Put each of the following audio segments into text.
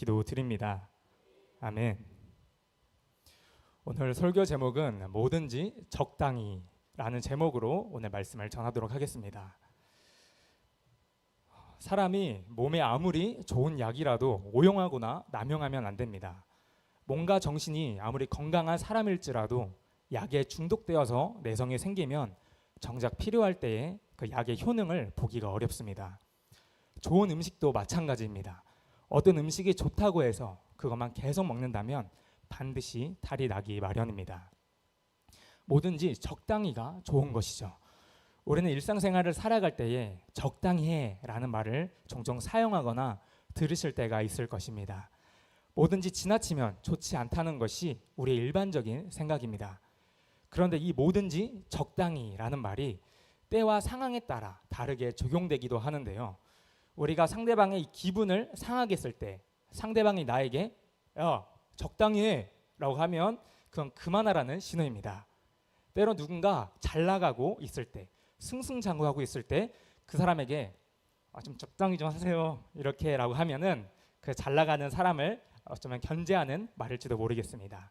기도드립니다. 아멘. 오늘 설교 제목은 뭐든지 적당히 라는 제목으로 오늘 말씀을 전하도록 하겠습니다. 사람이 몸에 아무리 좋은 약이라도 오용하거나 남용하면 안 됩니다. 몸과 정신이 아무리 건강한 사람일지라도 약에 중독되어서 내성이 생기면 정작 필요할 때에 그 약의 효능을 보기가 어렵습니다. 좋은 음식도 마찬가지입니다. 어떤 음식이 좋다고 해서 그것만 계속 먹는다면 반드시 탈이 나기 마련입니다. 뭐든지 적당히가 좋은 것이죠. 우리는 일상생활을 살아갈 때에 적당히 해라는 말을 종종 사용하거나 들으실 때가 있을 것입니다. 뭐든지 지나치면 좋지 않다는 것이 우리의 일반적인 생각입니다. 그런데 이 뭐든지 적당히라는 말이 때와 상황에 따라 다르게 적용되기도 하는데요. 우리가 상대방의 기분을 상하게 했을 때 상대방이 나에게 야 적당히 해 라고 하면 그건 그만하라는 신호입니다. 때로 누군가 잘 나가고 있을 때 승승장구하고 있을 때 그 사람에게 좀 적당히 좀 하세요 이렇게 라고 하면은 그 잘 나가는 사람을 어쩌면 견제하는 말일지도 모르겠습니다.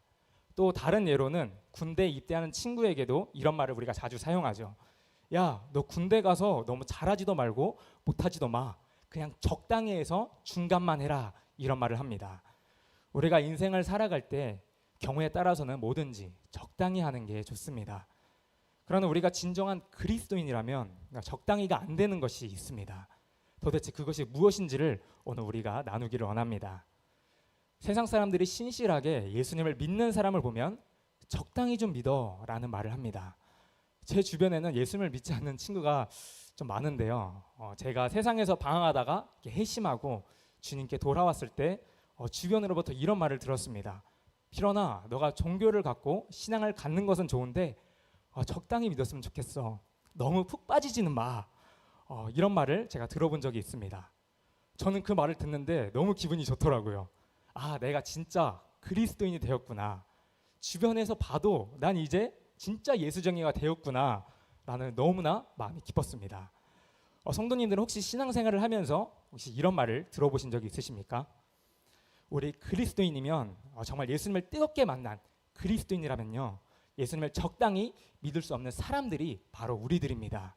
또 다른 예로는 군대에 입대하는 친구에게도 이런 말을 우리가 자주 사용하죠. 야, 너 군대 가서 너무 잘하지도 말고 못하지도 마. 그냥 적당히 해서 중간만 해라. 이런 말을 합니다. 우리가 인생을 살아갈 때 경우에 따라서는 뭐든지 적당히 하는 게 좋습니다. 그러나 우리가 진정한 그리스도인이라면 적당히가 안 되는 것이 있습니다. 도대체 그것이 무엇인지를 오늘 우리가 나누기를 원합니다. 세상 사람들이 신실하게 예수님을 믿는 사람을 보면 적당히 좀 믿어 라는 말을 합니다. 제 주변에는 예수님을 믿지 않는 친구가 좀 많은데요. 제가 세상에서 방황하다가 회심하고 주님께 돌아왔을 때 주변으로부터 이런 말을 들었습니다. 필원아, 너가 종교를 갖고 신앙을 갖는 것은 좋은데 적당히 믿었으면 좋겠어. 너무 푹 빠지지는 마. 이런 말을 제가 들어본 적이 있습니다. 저는 그 말을 듣는데 너무 기분이 좋더라고요. 아, 내가 진짜 그리스도인이 되었구나. 주변에서 봐도 난 이제 진짜 예수쟁이가 되었구나 라는 너무나 마음이 기뻤습니다. 성도님들은 혹시 신앙생활을 하면서 혹시 이런 말을 들어보신 적이 있으십니까? 우리 그리스도인이면 정말 예수님을 뜨겁게 만난 그리스도인이라면요, 예수님을 적당히 믿을 수 없는 사람들이 바로 우리들입니다.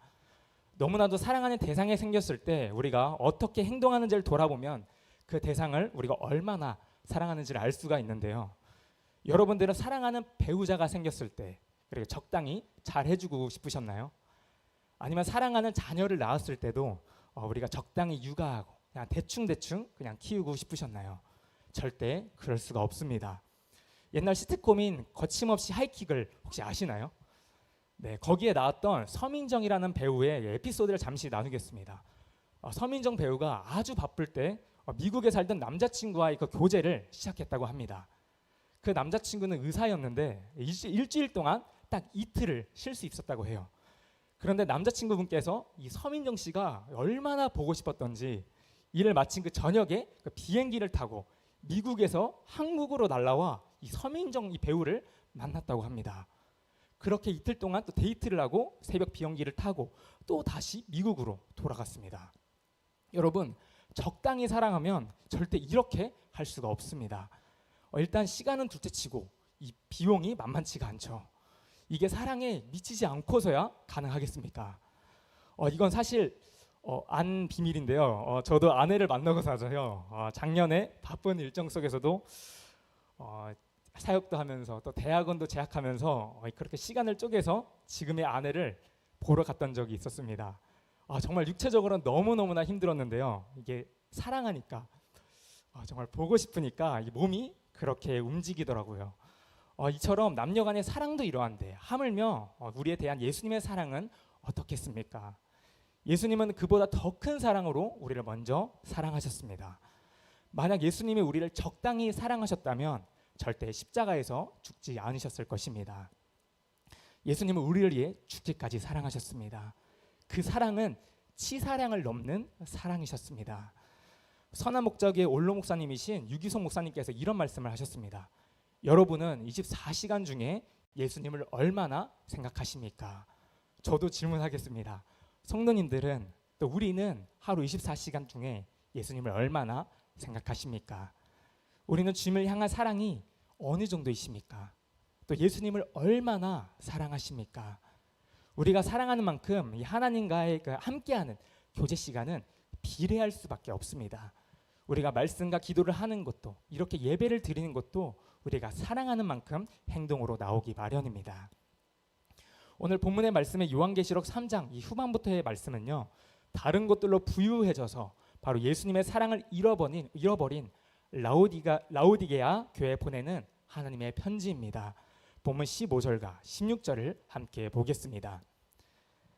너무나도 사랑하는 대상이 생겼을 때 우리가 어떻게 행동하는지를 돌아보면 그 대상을 우리가 얼마나 사랑하는지를 알 수가 있는데요. 여러분들은 사랑하는 배우자가 생겼을 때 그렇게 적당히 잘 해주고 싶으셨나요? 아니면 사랑하는 자녀를 낳았을 때도 우리가 적당히 육아하고 그냥 대충 그냥 키우고 싶으셨나요? 절대 그럴 수가 없습니다. 옛날 시트콤인 거침없이 하이킥을 혹시 아시나요? 네, 거기에 나왔던 서민정이라는 배우의 에피소드를 잠시 나누겠습니다. 서민정 배우가 아주 바쁠 때 미국에 살던 남자친구와의 그 교제를 시작했다고 합니다. 그 남자친구는 의사였는데 일주일 동안 딱 이틀을 쉴 수 있었다고 해요. 그런데 남자친구분께서 이 서민정 씨가 얼마나 보고 싶었던지 일을 마친 그 저녁에 그 비행기를 타고 미국에서 한국으로 날라와 이 서민정 이 배우를 만났다고 합니다. 그렇게 이틀 동안 또 데이트를 하고 새벽 비행기를 타고 또 다시 미국으로 돌아갔습니다. 여러분, 적당히 사랑하면 절대 이렇게 할 수가 없습니다. 일단 시간은 둘째치고 이 비용이 만만치가 않죠. 이게 사랑에 미치지 않고서야 가능하겠습니까? 이건 사실 안 비밀인데요. 저도 아내를 만나고 나서요. 작년에 바쁜 일정 속에서도 사역도 하면서 또 대학원도 재학하면서 그렇게 시간을 쪼개서 지금의 아내를 보러 갔던 적이 있었습니다. 정말 육체적으로는 너무너무나 힘들었는데요. 이게 사랑하니까 정말 보고 싶으니까 이 몸이 그렇게 움직이더라고요. 이처럼 남녀 간의 사랑도 이러한데 하물며 우리에 대한 예수님의 사랑은 어떻겠습니까? 예수님은 그보다 더 큰 사랑으로 우리를 먼저 사랑하셨습니다. 만약 예수님이 우리를 적당히 사랑하셨다면 절대 십자가에서 죽지 않으셨을 것입니다. 예수님은 우리를 위해 죽기까지 사랑하셨습니다. 그 사랑은 치사량을 넘는 사랑이셨습니다. 선한 목적의 올로 목사님이신 유기송 목사님께서 이런 말씀을 하셨습니다. 여러분은 24시간 중에 예수님을 얼마나 생각하십니까? 저도 질문하겠습니다. 성도님들은 또 우리는 하루 24시간 중에 예수님을 얼마나 생각하십니까? 우리는 주님을 향한 사랑이 어느 정도이십니까? 또 예수님을 얼마나 사랑하십니까? 우리가 사랑하는 만큼 이 하나님과의 함께하는 교제 시간은 비례할 수밖에 없습니다. 우리가 말씀과 기도를 하는 것도, 이렇게 예배를 드리는 것도 우리가 사랑하는 만큼 행동으로 나오기 마련입니다. 오늘 본문의 말씀의 요한계시록 3장 이 후반부터의 말씀은요, 다른 것들로 부유해져서 바로 예수님의 사랑을 잃어버린 라오디게아 교회에 보내는 하나님의 편지입니다. 본문 15절과 16절을 함께 보겠습니다.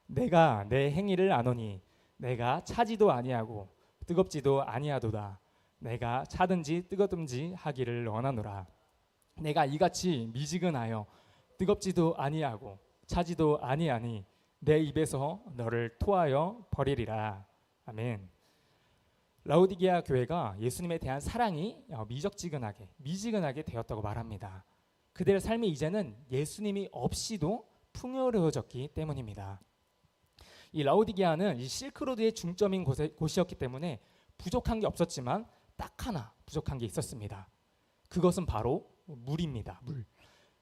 내가 내 행위를 아노니 내가 차지도 아니하고 뜨겁지도 아니하도다. 내가 차든지 뜨겁든지 하기를 원하노라. 내가 이같이 미지근하여 뜨겁지도 아니하고 차지도 아니하니 내 입에서 너를 토하여 버리리라. 아멘. 라오디게아 교회가 예수님에 대한 사랑이 미지근하게 되었다고 말합니다. 그들의 삶이 이제는 예수님이 없이도 풍요로워졌기 때문입니다. 이 라오디게아는 이 실크로드의 중점인 곳이었기 때문에 부족한 게 없었지만 딱 하나 부족한 게 있었습니다. 그것은 바로 물입니다. 물.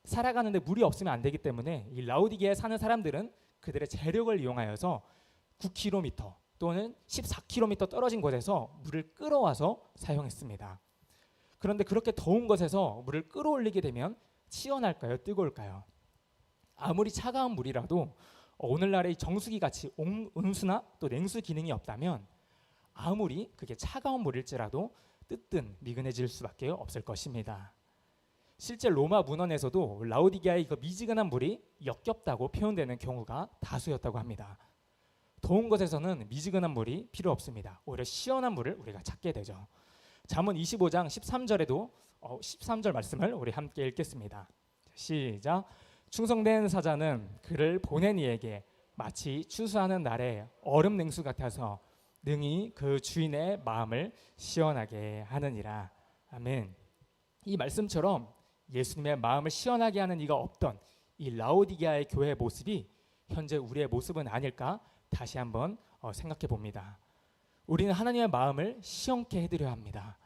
살아가는데 물이 없으면 안 되기 때문에 이 라오디게아에 사는 사람들은 그들의 재력을 이용하여서 9km 또는 14km 떨어진 곳에서 물을 끌어와서 사용했습니다. 그런데 그렇게 더운 곳에서 물을 끌어올리게 되면 시원할까요? 뜨거울까요? 아무리 차가운 물이라도 오늘날의 정수기 같이 온수나 또 냉수 기능이 없다면 아무리 그게 차가운 물일지라도 뜨뜻 미근해질 수밖에 없을 것입니다. 실제 로마 문헌에서도 라오디게아의 그 미지근한 물이 역겹다고 표현되는 경우가 다수였다고 합니다. 더운 곳에서는 미지근한 물이 필요 없습니다. 오히려 시원한 물을 우리가 찾게 되죠. 잠언 25장 13절에도 13절 말씀을 우리 함께 읽겠습니다. 시작. 충성된 사자는 그를 보낸 이에게 마치 추수하는 날에 얼음 냉수 같아서 능히 그 주인의 마음을 시원하게 하느니라. 아멘. 이 말씀처럼 예수님의 마음을 시원하게 하는 이가 없던 이 라오디게아의 교회의 모습이 현재 우리의 모습은 아닐까 다시 한번 생각해 봅니다. 우리는 하나님의 마음을 시원케 해드려야 합니다.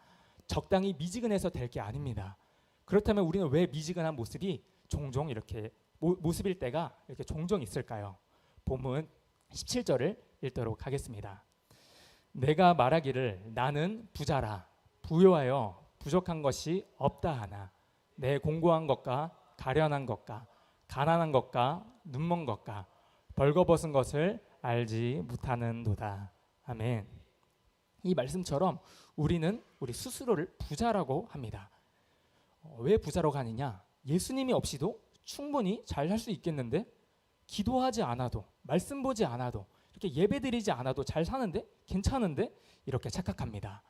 적당히 미지근해서 될 게 아닙니다. 그렇다면 우리는 왜 미지근한 모습이 종종 이렇게 모습일 때가 이렇게 종종 있을까요? 본문 17절을 읽도록 하겠습니다. 내가 말하기를 나는 부자라 부요하여 부족한 것이 없다 하나 내 공고한 것과 가련한 것과 가난한 것과 눈먼 것과 벌거벗은 것을 알지 못하는도다. 아멘. 이 말씀처럼 우리는 우리 스스로를 부자라고 합니다. 왜 부자라고 하느냐? 예수님이 없이도 충분히 잘 살 수 있겠는데, 기도하지 않아도 말씀 보지 않아도 이렇게 예배드리지 않아도 잘 사는데, 괜찮은데 이렇게 착각합니다.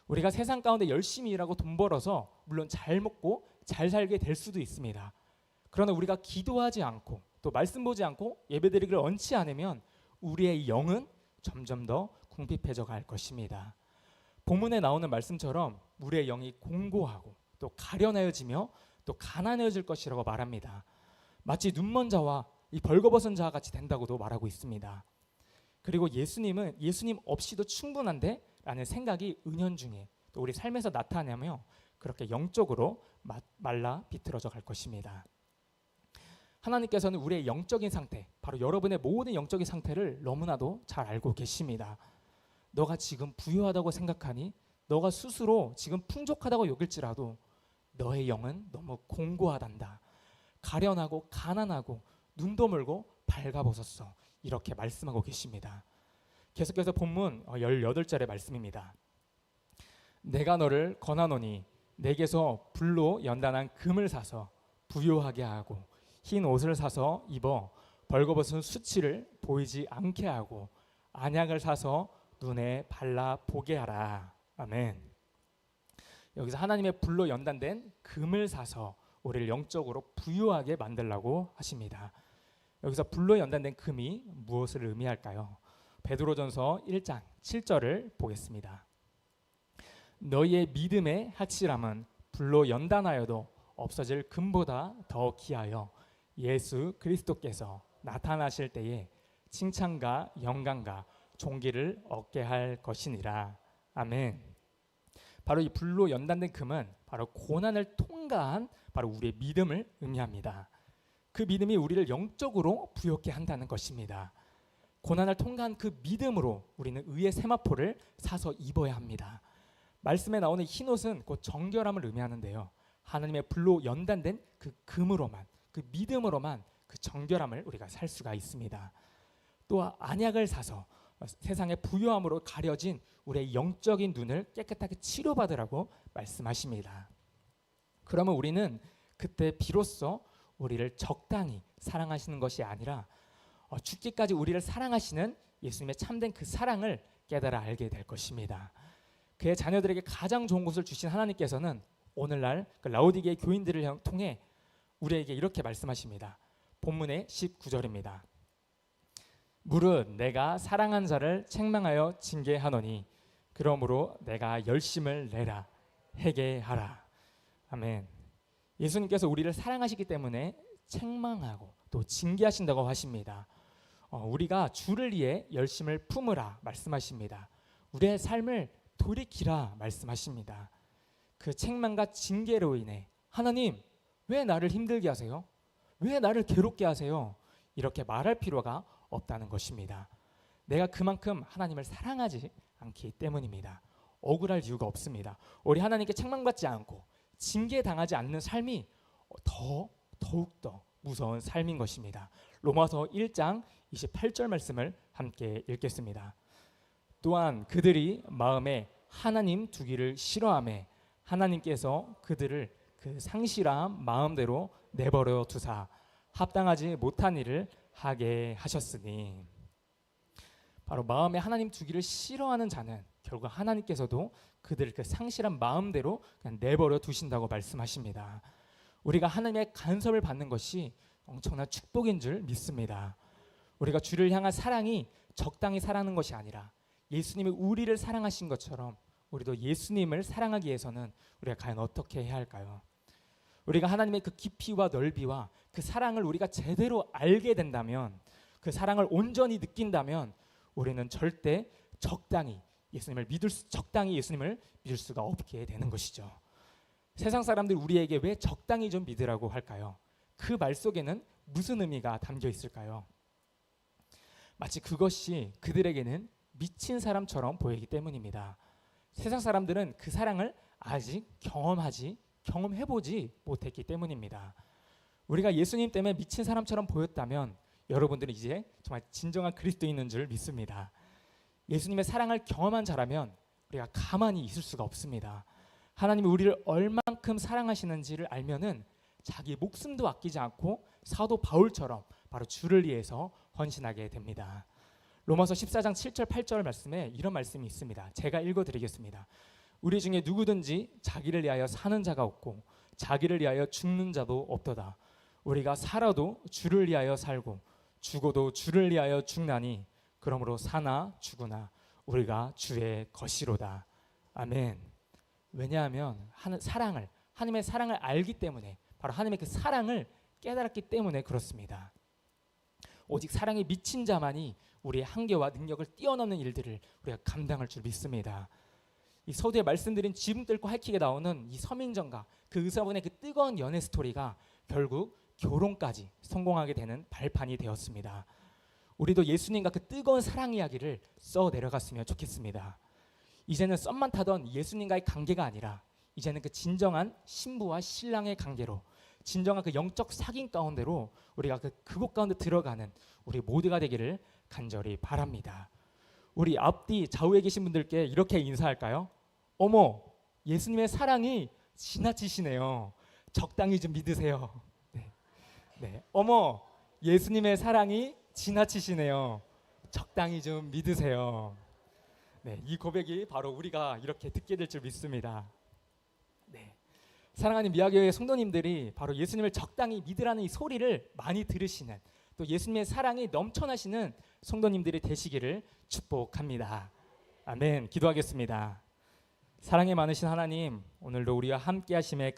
우리가 세상 가운데 열심히 일하고 돈 벌어서 물론 잘 먹고 잘 살게 될 수도 있습니다. 그러나 우리가 기도하지 않고 또 말씀 보지 않고 예배드리기를 원치 않으면 우리의 영은 점점 더 궁핍해져 갈 것입니다. 본문에 나오는 말씀처럼 우리의 영이 공고하고 또 가련하여지며 또 가난해질 것이라고 말합니다. 마치 눈먼 자와 이 벌거벗은 자와 같이 된다고도 말하고 있습니다. 그리고 예수님은 예수님 없이도 충분한데 라는 생각이 은연중에 또 우리 삶에서 나타나며 그렇게 영적으로 말라 비틀어져 갈 것입니다. 하나님께서는 우리의 영적인 상태, 바로 여러분의 모든 영적인 상태를 너무나도 잘 알고 계십니다. 너가 지금 부유하다고 생각하니, 너가 스스로 지금 풍족하다고 여길지라도 너의 영은 너무 공고하단다. 가련하고 가난하고 눈도 멀고 발가벗었어. 이렇게 말씀하고 계십니다. 계속해서 본문 18절의 말씀입니다. 내가 너를 권하노니 내게서 불로 연단한 금을 사서 부요하게 하고 흰 옷을 사서 입어 벌거벗은 수치를 보이지 않게 하고 안약을 사서 눈에 발라 보게 하라. 아멘. 여기서 하나님의 불로 연단된 금을 사서 우리를 영적으로 부유하게 만들라고 하십니다. 여기서 불로 연단된 금이 무엇을 의미할까요? 베드로전서 1장 7절을 보겠습니다. 너희의 믿음의 확실함은 불로 연단하여도 없어질 금보다 더 귀하여 예수 그리스도께서 나타나실 때에 칭찬과 영광과 존귀를 얻게 할 것이니라. 아멘. 바로 이 불로 연단된 금은 바로 고난을 통과한 바로 우리의 믿음을 의미합니다. 그 믿음이 우리를 영적으로 부욕케 한다는 것입니다. 고난을 통과한 그 믿음으로 우리는 의의 세마포를 사서 입어야 합니다. 말씀에 나오는 흰옷은 곧 정결함을 의미하는데요. 하나님의 불로 연단된 그 금으로만, 그 믿음으로만 그 정결함을 우리가 살 수가 있습니다. 또 안약을 사서 세상의 부요함으로 가려진 우리의 영적인 눈을 깨끗하게 치료받으라고 말씀하십니다. 그러면 우리는 그때 비로소 우리를 적당히 사랑하시는 것이 아니라 죽기까지 우리를 사랑하시는 예수님의 참된 그 사랑을 깨달아 알게 될 것입니다. 그의 자녀들에게 가장 좋은 것을 주신 하나님께서는 오늘날 그 라오디게의 교인들을 통해 우리에게 이렇게 말씀하십니다. 본문의 19절입니다. 무릇 내가 사랑한 자를 책망하여 징계하노니 그러므로 내가 열심을 내라 회개하라. 아멘. 예수님께서 우리를 사랑하시기 때문에 책망하고 또 징계하신다고 하십니다. 우리가 주를 위해 열심을 품으라 말씀하십니다. 우리의 삶을 돌이키라 말씀하십니다. 그 책망과 징계로 인해 하나님 왜 나를 힘들게 하세요? 왜 나를 괴롭게 하세요? 이렇게 말할 필요가 없다는 것입니다. 내가 그만큼 하나님을 사랑하지 않기 때문입니다. 억울할 이유가 없습니다. 우리 하나님께 책망받지 않고 징계당하지 않는 삶이 더욱더 무서운 삶인 것입니다. 로마서 1장 28절 말씀을 함께 읽겠습니다. 또한 그들이 마음에 하나님 두기를 싫어하매 하나님께서 그들을 그 상실한 마음대로 내버려 두사 합당하지 못한 일을 하게 하셨으니. 바로 마음에 하나님 두기를 싫어하는 자는 결국 하나님께서도 그들을 그 상실한 마음대로 그냥 내버려 두신다고 말씀하십니다. 우리가 하나님의 간섭을 받는 것이 엄청난 축복인 줄 믿습니다. 우리가 주를 향한 사랑이 적당히 사랑하는 것이 아니라 예수님이 우리를 사랑하신 것처럼 우리도 예수님을 사랑하기 위해서는 우리가 과연 어떻게 해야 할까요? 우리가 하나님의 그 깊이와 넓이와 그 사랑을 우리가 제대로 알게 된다면, 그 사랑을 온전히 느낀다면 우리는 절대 적당히 예수님을 믿을 수가 없게 되는 것이죠. 세상 사람들이 우리에게 왜 적당히 좀 믿으라고 할까요? 그 말 속에는 무슨 의미가 담겨 있을까요? 마치 그것이 그들에게는 미친 사람처럼 보이기 때문입니다. 세상 사람들은 그 사랑을 아직 경험해보지 못했기 때문입니다. 우리가 예수님 때문에 미친 사람처럼 보였다면 여러분들은 이제 정말 진정한 그리스도인인 줄 믿습니다. 예수님의 사랑을 경험한 자라면 우리가 가만히 있을 수가 없습니다. 하나님이 우리를 얼만큼 사랑하시는지를 알면은 자기 목숨도 아끼지 않고 사도 바울처럼 바로 주를 위해서 헌신하게 됩니다. 로마서 14장 7절 8절 말씀에 이런 말씀이 있습니다. 제가 읽어드리겠습니다. 우리 중에 누구든지 자기를 위하여 사는 자가 없고 자기를 위하여 죽는 자도 없도다. 우리가 살아도 주를 위하여 살고 죽어도 주를 위하여 죽나니 그러므로 사나 죽으나 우리가 주의 것이로다. 아멘. 왜냐하면 하나님의 사랑을 알기 때문에, 바로 하나님의 그 사랑을 깨달았기 때문에 그렇습니다. 오직 사랑에 미친 자만이 우리의 한계와 능력을 뛰어넘는 일들을 우리가 감당할 줄 믿습니다. 이 서두에 말씀드린 지붕 뚫고 하이킥에 나오는 이 서민정과 그 의사분의 그 뜨거운 연애 스토리가 결국 결혼까지 성공하게 되는 발판이 되었습니다. 우리도 예수님과 그 뜨거운 사랑 이야기를 써 내려갔으면 좋겠습니다. 이제는 썸만 타던 예수님과의 관계가 아니라 이제는 그 진정한 신부와 신랑의 관계로, 진정한 그 영적 사귐 가운데로 우리가 그곳 가운데 들어가는 우리 모두가 되기를 간절히 바랍니다. 우리 앞뒤 좌우에 계신 분들께 이렇게 인사할까요? 어머, 예수님의 사랑이 지나치시네요. 적당히 좀 믿으세요. 네. 어머, 예수님의 사랑이 지나치시네요. 적당히 좀 믿으세요. 네, 이 고백이 바로 우리가 이렇게 듣게 될 줄 믿습니다. 네. 사랑하는 미아교회 성도님들이 바로 예수님을 적당히 믿으라는 이 소리를 많이 들으시는, 또 예수님의 사랑이 넘쳐나시는 성도님들이 되시기를 축복합니다. 아멘. 기도하겠습니다. 사랑이 많으신 하나님, 오늘도 우리와 함께 하심에